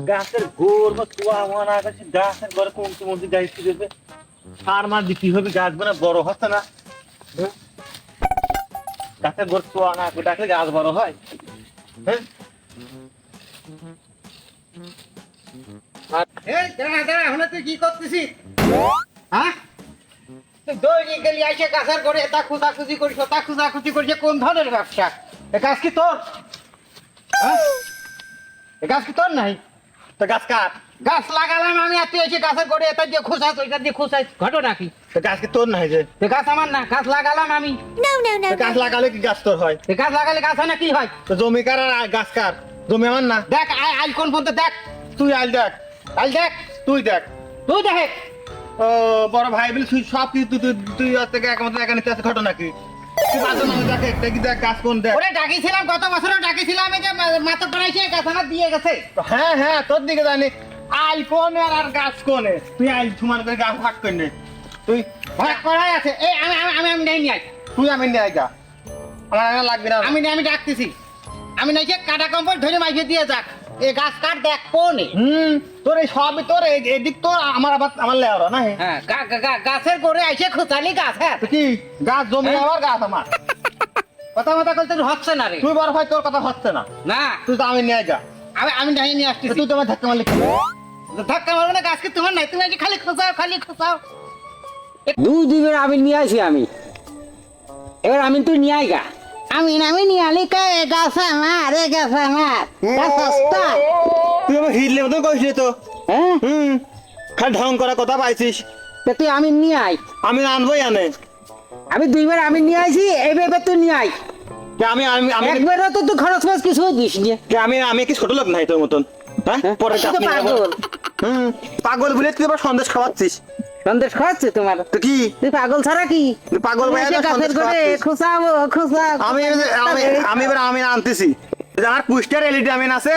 গাছের গোড় বা কুয়া মানা গাছে গাছের ঘরে কমতে মধ্যে গাছ দেবে সার মার দিতে হবে গাছ মানে বড় হচ্ছে না গাছের গোড় কুয়া না ডাকলে গাছ বড় হয় হ্যাঁ এই দাঁড়া দাঁড়া এখন তুই কি করতেছিস হ্যাঁ তুই দৌড়ে গেলি এসে গাছের করে এটা খোঁজাখুঁজি করিস ওটা খোঁজাখুঁজি করিস কোন ধরনের ব্যবসা এ গাছ কি তোর হ্যাঁ এ গাছ কি তোর নাই তো গাছ কাট গাছ লাগালাম আমি আর তুই এসে গাছের করে এটা দিয়ে খোঁজাস ওইটা দিয়ে খোঁজাস ঘটনা কি তো গাছ কি তোর নাই যে এ গাছ আমার না গাছ লাগালাম আমি তো গাছ লাগালে কি গাছ তোর হয় এ গাছ লাগালে গাছ হয় না কি হয় তো জমি কার আর গাছ কার জমি আমার না দেখ আইল কোন পর্যন্ত দেখ তুই আইল দেখ আইল দেখ তুই দেখ তুই দেখ ও বড় ভাই বলে তুই সব কিছু তুই থেকে একমাত্র একা নিতে আছে ঘটনা কি তুই বাজার মানুষ দেখে দেখি দেখ গাছ কোন দেখ ওরে ডাকিছিলাম গত বছরও ডাকিছিলাম এই যে মাথা পড়াইছে গাছ আমার দিয়ে গেছে হ্যাঁ হ্যাঁ তোর দিকে জানি আইল কোনে আর গাছ কোনে তুই আইল সমান করে গাছ ভাগ করে নে তুই ভাগ করাই আছে এই আমি আমি আমি আমি নেই আই তুই আমি নিয়ে আইগা আমার আর লাগবে না আমি ডাকতেছি আমি নাই যে কাটা কম্পল ধরে মাইকে দিয়ে যাক এই গাছ কাট দেখ কোনে তোর এই সবই তোর এদিক তোর আমার আবার আমার লেওরা না হ্যাঁ গাছের করে আইসে খোঁচালি গাছ হ্যাঁ তো কি গাছ জমি আমার গাছ আমার কথা মতো বলতে হচ্ছে না রে তুই বড় ভাই তোর কথা হচ্ছে না না তুই তো আমি নিয়ে আইগা আমি নাই নিয়ে আসতেছি তুই তো আমার ধাক্কা মারলি ধাক্কা মারবো না গাছকে তোমার নাই তুমি খালি খোঁচাও দুইবার আমি নিয়ে আসি আমি এবার আমি তুই নিয়ে আইগা আমি নিয়ে আলি কে গাছ আমার এ গাছ আমার গাছ সস্তা তুই আমার হিটলে মতো কইছিস তো হ্যাঁ খালি ঢং করা কথা পাইছিস তা তুই আমি নিয়ে আই আমি আনবই আনে আমি দুইবার আমি নিয়ে আইছি এবার তুই নিয়ে আই আমি আমি আমি একবারও তো তুই খরচ ফরচ কিছু দিস নি আমি আমি কি ছোট লোক নাই তোর মতন হ্যাঁ পরে তুই তো পাগল পাগল বলে তুই আবার সন্দেশ খাওয়াচ্ছিস সন্দেশ খাওয়াচ্ছে তোমার তো কি তুই পাগল ছাড়া কি তুই পাগল ভাই এসে গাছের করে খোঁচাবো আমি আমি এবার আমি আনতেছি আমার পুস্টার এলইডি আমি আছে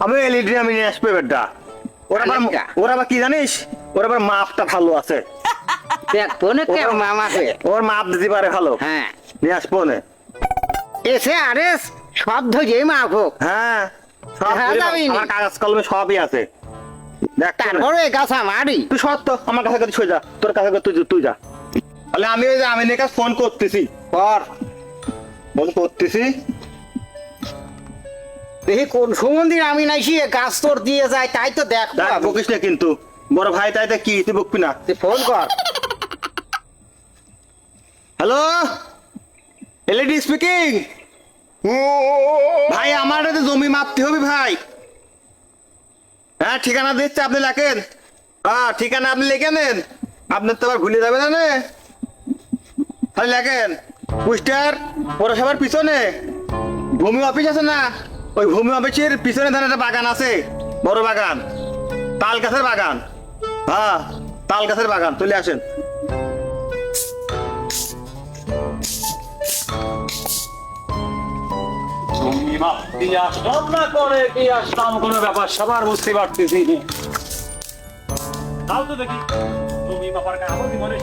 আমি এলইডি আমি নিয়ে আসবো এবারটা ওরা আবার কি জানিস ওর আবার মাপটা ভালো আছে দেখ ফোনে কে মামাকে ওর মাপ দিতে পারে ভালো হ্যাঁ নিয়ে আসবো না এসে আরে সব ধরে মাপো হ্যাঁ সব হ্যাঁ, ধরে যাবিনি। আমার কাগজ কলমে সবই আছে দেখ তো না। তারপরে গাছ আমারই তুই সত্য আমার কাছে কাছে শুয়ে যা তোর কাছে তুই যা তাহলে আমি ওই যে আমি কাছে ফোন করতেছি কর ফোন করতেছি দেখি কোন সম্বন্ধে আমি নাইছি গাছ তোর দিয়ে যায় তাই তো দেখ দেখ বকিস না কিন্তু বড় ভাই তাই কি তুই বকবি না তুই ফোন কর হ্যালো এলইডি স্পিকিং ভাই আমার তো জমি মাপতে হবে ভাই হ্যাঁ ঠিকানা দিচ্ছে আপনি লেখেন হ্যাঁ ঠিকানা আপনি লিখে নেন আপনার তো আবার ভুলে যাবে না নে তাহলে লেখেন পুস্টার পৌরসভার পিছনে ভূমি অফিস আছে না ওই ভূমি অফিসের পিছনে ধান একটা বাগান আছে বড় বাগান তাল গাছের বাগান হ্যাঁ তাল গাছের বাগান চলে আসেন কোনো ব্যাপার সবার বুঝতে পারতেছি তাও তো দেখি তুমি বাবার কাগজ মনে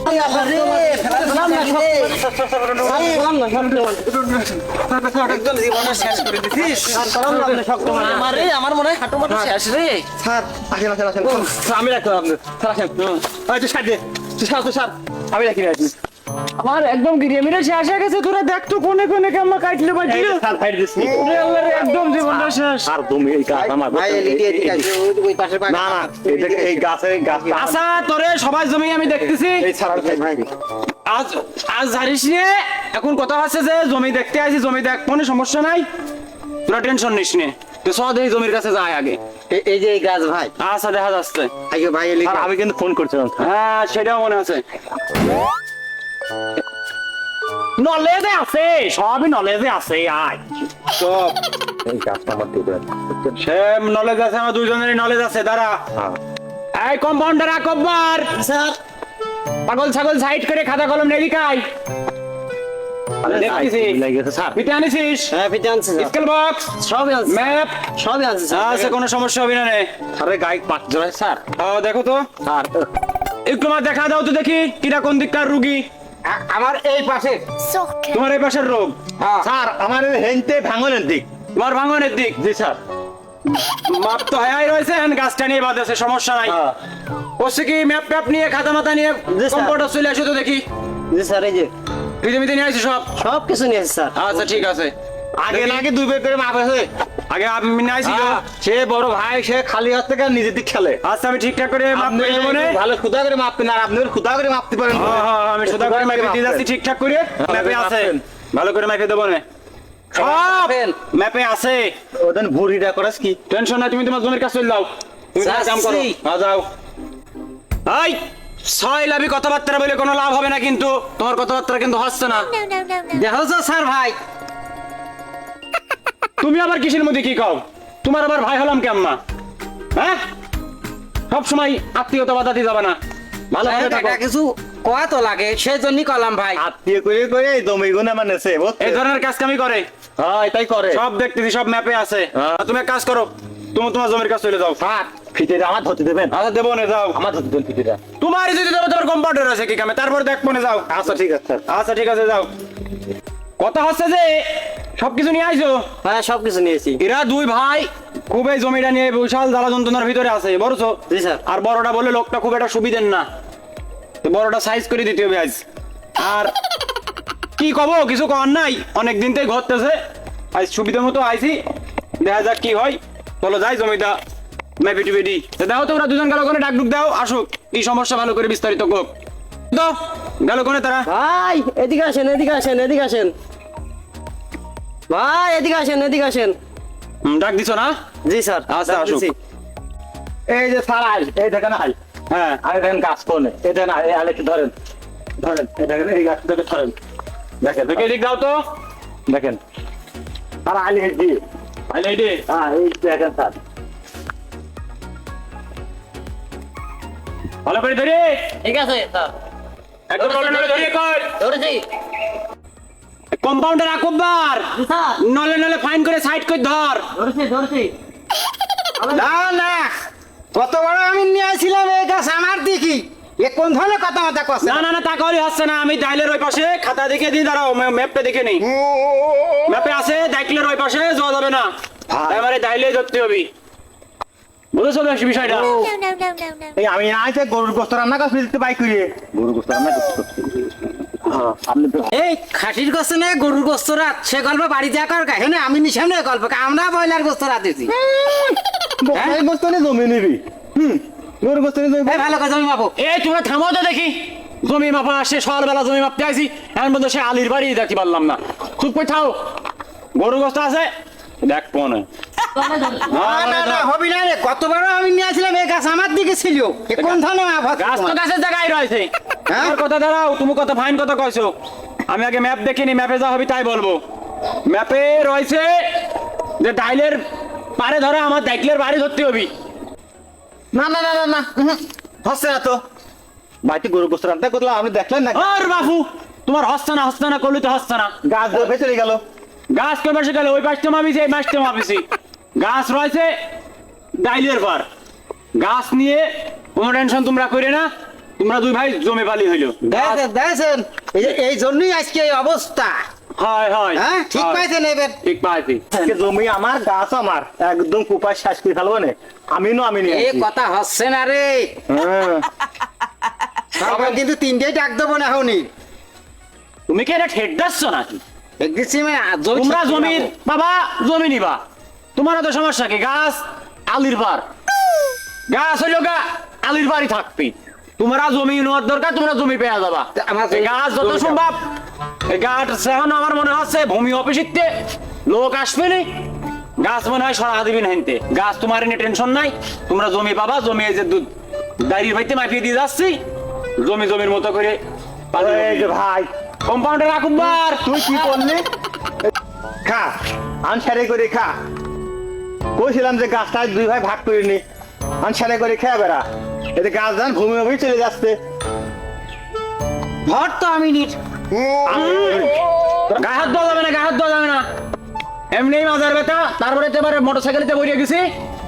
আমার মনে হয় হাঁটু মাটু শেষ রে স্যার আসেন আসেন আসেন আমি রাখতে আপনি স্যার আসেন তুই সার দে তুই স্যার আমি রাখি রাখি আমার একদম গিরিয়ে মিরে শেষ হয়ে গেছে তোরা দেখ তো কোনে কোনে কেমন কাটলে বাকি স্যার ফাইট দিছি একদম জীবনটা শেষ আর তুমি এই গাছ আমার ভাই এলিটি এদিকে আসো ওই পাশের না না এই গাছের গাছ আচ্ছা তোরে সবাই জমি আমি দেখতেছি এই ছাড়া ভাই আজ আজ জানিস নে এখন কথা হচ্ছে যে জমি দেখতে আসি জমি দেখ কোনো সমস্যা নাই তোরা টেনশন নিস নে তো সদ এই জমির কাছে যায় আগে এই যে এই গাছ ভাই আচ্ছা দেখা যাচ্ছে আগে ভাই এলিটি আর আমি কিন্তু ফোন করছিলাম হ্যাঁ সেটাও মনে আছে নলেজে আছে সবই নলেজে আছে আয় সব এই গাছটা আমার দিবে সেম নলেজ আছে আমার দুইজনেরই নলেজ আছে দাঁড়া এই কম্পাউন্ডার আকবর স্যার পাগল ছাগল সাইড করে খাতা কলম নেই খাই দেখতেছি লাগেছে স্যার পিতে আনিছিস হ্যাঁ পিতে আনছে স্যার স্কেল বক্স সবই আনছে ম্যাপ সবই আনছে স্যার আচ্ছা কোনো সমস্যা হবে না রে আরে গাইড পাঁচ জোড়ায় স্যার দেখো তো স্যার একটু আমার দেখা দাও তো দেখি কিরা কোন দিককার রুগী আমার এই পাশে তোমার এই পাশের রোগ স্যার আমার হেনতে ভাঙনের দিক তোমার ভাঙনের দিক জি স্যার মাপ তো হাই রয়েছে এখন গাছটা নিয়ে বাদ আছে, সমস্যা নাই। হ্যাঁ। ওসে কি ম্যাপ ট্যাপ নিয়ে খাতা মাথা নিয়ে জি, স্যার। কম্পিউটার চলে আসো তো দেখি। জি স্যার, এই যে পৃথিবীতে নিয়ে আসি সব। সব কিছু নিয়েছি স্যার। আচ্ছা ঠিক আছে। আগে নাকি 2 বের করে মাপ আছে। আগে আমি নিয়ে আসি তো। সে বড় ভাই, সে খালি হাত থেকে নিজের দিক খেলে। আচ্ছা আমি ঠিকঠাক করে মাপ আপনি করে দেবো নে। ভালো খুদা করে মাপতেন, আর আপনি খুদা করে মাপতে পারেন। হ্যাঁ হ্যাঁ আমি সোজা করে মাপে দিয়ে যাচ্ছি ঠিকঠাক করে। ম্যাপে আছে, মাপেন। ভালো করে মাপে দেবো নে। সব মাপেন। ম্যাপে আছে, ওদের ভুড়িটা করাস কি? টেনশন নাই, তুমি তোমার জমির কাছে চলে যাও, তুমি তোমার কাম করো। যাচ্ছি। হ্যাঁ যাও। এই ছয় লাভি কথাবার্তা বলে কোনো লাভ হবে না, কিন্তু তোমার কথাবার্তা কিন্তু হচ্ছে না। দেখো তো স্যার ভাই, তুমি আবার কিসের মধ্যে কি কও? তোমার আবার ভাই হলাম কেমন? হ্যাঁ, সব সময় আত্মীয়তা বাদাতি যাবে না, ভালো করে থাকো। টাকা কিছু কয়া তো লাগে, সেই জন্যই কলাম ভাই। আত্মীয় করে করে এই জমি গুনে আমার নেছে, এই ধরনের কাজ কামি করে, হ্যাঁ এটাই করে। সব দেখতেছি, সব ম্যাপে আছে। হ্যাঁ। আর তুমি এক কাজ করো, তুমি তোমার জমির কাছে চলে যাও। স্যার, ফিতেটা আমার ধরতে দেবেন? আচ্ছা দেবো না, যাও। আমার ধরতে দেন ফিতেটা। তোমার যদি দেবো, তোমার কম্পাউন্ডার আছে কি কামে, তারপর দেখবো না, যাও। আচ্ছা ঠিক আছে স্যার। আচ্ছা ঠিক আছে, যাও। কথা হচ্ছে যে সবকিছু নিয়ে আইছো। হ্যাঁ, সব কিছু নিয়েছি। এরা দুই ভাই খুব এই জমিটা নিয়ে বিশাল জ্বালা যন্ত্রণার ভিতরে আছে, বড়ছো। জি স্যার। আর বড়টা বলে লোকটা খুব একটা সুবিধের না, তো বড়টা সাইজ করে দিতে হবে আজ। আর কি কব, কিছু কর নাই, অনেক দিন থেকে ঘরতেছে, আজ সুবিধা মতো আইছি, দেখা যাক কি হয়। চলো যাই জমিটা মেপে টিপে দিই। দেখো তোমরা দুজন গেল কোনে, ডাক ডুক দাও, আসুক, কি সমস্যা ভালো করে বিস্তারিত কোক। তো গেল কোনে তারা? ভাই এদিকে আসেন, এদিকে আসেন, এদিকে আসেন। ভাই এদিকে আসেন, এদিকে আসেন। ডাক দিছো না? জি স্যার। আচ্ছা, আসুক। ডাকতেছি। এই যে স্যার আই, এই দেখেন আই। হ্যাঁ আর দেখেন গাছ কোনে, এই দেখেন এই আলেকে ধরেন, ধরেন, এই দেখেন এই গাছ থেকে ধরেন, দেখেন তোকে এদিক দাও তো। দেখেন। আর আলি হেঁটে, আইলে এডি হ্যাঁ এই দেখেন স্যার। ভালো করে ধরে, ঠিক আছে স্যার, একদম নলে নলে ধরে কর। ধরেছি। কম্পাউন্ডার আকবর, স্যার, নলে নলে ফাইন করে সাইড করে ধর। ধরেছি, ধরেছি। না না, কত বড় আমি নিয়ে আসছিলাম এই গাছ আমার দেখি, এ কোন ধরনের কথা মাথা কছে? না না না, তা করি হচ্ছে না। আমি ডাইলের ওই পাশে খাতা দেখে দিই, দাঁড়াও, ম্যাপটা দেখে নেই। ম্যাপে আছে ডাইলের ওই পাশে যাওয়া যাবে না, এবারে ডাইলে ধরতে হবে, বুঝেছো বেশ বিষয়টা? এই আমি আইতে গরুর গোস্ত রান্না কাজ দিতে বাই করিয়ে, গরুর গোস্ত রান্না করতে। হ্যাঁ আপনি তো এই খাসির গোস্ত নে গরুর গোস্ত রাত, সে গল্প বাড়ি যা কর কাহিনী, আমি নিশানে গল্প, আমরা ব্রয়লার গোস্ত রাত দিছি। এই গোস্ত নিয়ে জমি নিবি। গরুর গোস্ত নিয়ে জমি। এই ভালো কথা আমি পাবো। এই তুমি থামো তো দেখি, জমি মাপা আসছে, সকালবেলা জমি মাপতে আইছি, এখন পর্যন্ত সে আলির বাড়ি দেখতে পারলাম না। চুপ করে থাও, গরু গোস্ত আছে দেখ পনে। না না হবি না রে, কত বড় আমি নিয়ে আসছিলাম এই গাছ আমার দিকে ছিল, এ কোন ধরনের আফাত? গাছ তো গাছের জায়গায় রয়েছে। হ্যাঁ? আমার কথা দাঁড়াও, তুমি কথা ফাইন কথা কইছো। আমি আগে ম্যাপ দেখিনি, ম্যাপে যা হবে তাই বলবো। ম্যাপে রয়েছে যে ডাইলের পারে ধরে আমার ডাইলের বাড়ি ধরতে হবে। না না না না না, হচ্ছে না তো। বাড়িতে গরুর গোস্ত রান্না করলাম, আপনি দেখলেন না? আর বাবু, তোমার হচ্ছে না করলে তো হচ্ছে না। গাছ ধরে চলে গেল। গাছ কে পাশে গেলে ওই পাশটা মাপিছি, এই পাশটা মাপিছি। গাছ রয়েছে ডাইলের পার, গাছ নিয়ে কোনো টেনশন তোমরা করে না, তোমরা দুই ভাই জমি পালি হইলো। দেখেছেন এই জন্যই আজকে এই অবস্থা। হয় হয়, হ্যাঁ ঠিক হয়। পাইছেন এবার। ঠিক পাইছি। আজকে জমি আমার, গাছ আমার, একদম কুপায় শ্বাস করে ফেলবো না। আমি নিয়ে এই আসি। কথা হচ্ছে না রে, হ্যাঁ। সবাই কিন্তু তিনটেই ডাক দেবো না হনি। তুমি কি এটা ঠেট দাচ্ছ নাকি? দেখছি তোমরা জমির বাবা জমি নিবা, তোমার তো সমস্যা কি? গাছ আলির পার, গাছ হইলো গা আলির বাড়ি থাকবি, তোমরা জমি নেওয়ার দরকার, তোমরা জমি পেয়ে যাবা। আমার এই গাছ যত জমি সম্ভব, এই গাছ এখন আমার মনে হচ্ছে ভূমি অফিসিতে লোক আসবে নি, গাছ মনে হয় সরা দিবি না হিনতে। গাছ তোমার নিয়ে টেনশন নাই, তোমরা জমি পাবা। জমি এই যে দুধ ডায়েরির ভাইতে মাপিয়ে দিয়ে যাচ্ছি, জমির মতো করে এই যে ভাই, কম্পাউন্ডার আকবর, তুই কি করলি? খা, আনসারে করে খা। কইছিলাম যে গাছটা দুই ভাই ভাগ করে নি, আনসারে করে খেয়ে বেড়া। এতে গাছ ধান ভূমি অফিস চলে যাচ্ছে। ভর তো আমি নিট। গায়ে হাত দেওয়া যাবে না, গায়ে হাত দেওয়া যাবে না। এমনি মাজার ব্যথা, তারপরে তো এবারে মোটরসাইকেলিতে বইয়ে গেছি,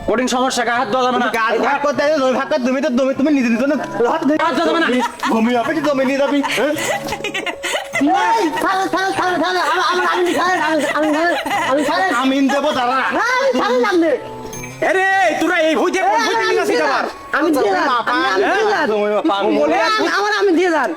কঠিন সমস্যা, গায়ে হাত দেওয়া যাবে না। গাছ ভাগ করতে আছে, জমি ভাগ করতে, তুমি তো জমি তুমি নিজে নিজে হাত ধরে হাত দেওয়া যাবে না। ভূমি অফিস জমি নিয়ে যাবি। হ্যাঁ? আমিন দেবো দাঁড়া। আরে তোরা এই ভুইতে কোন ভুইতে নিয়ে আসিস আবার আমি দিয়ে যান, আমি দিয়ে যান। তুমি পান আমার আমি দিয়ে যান।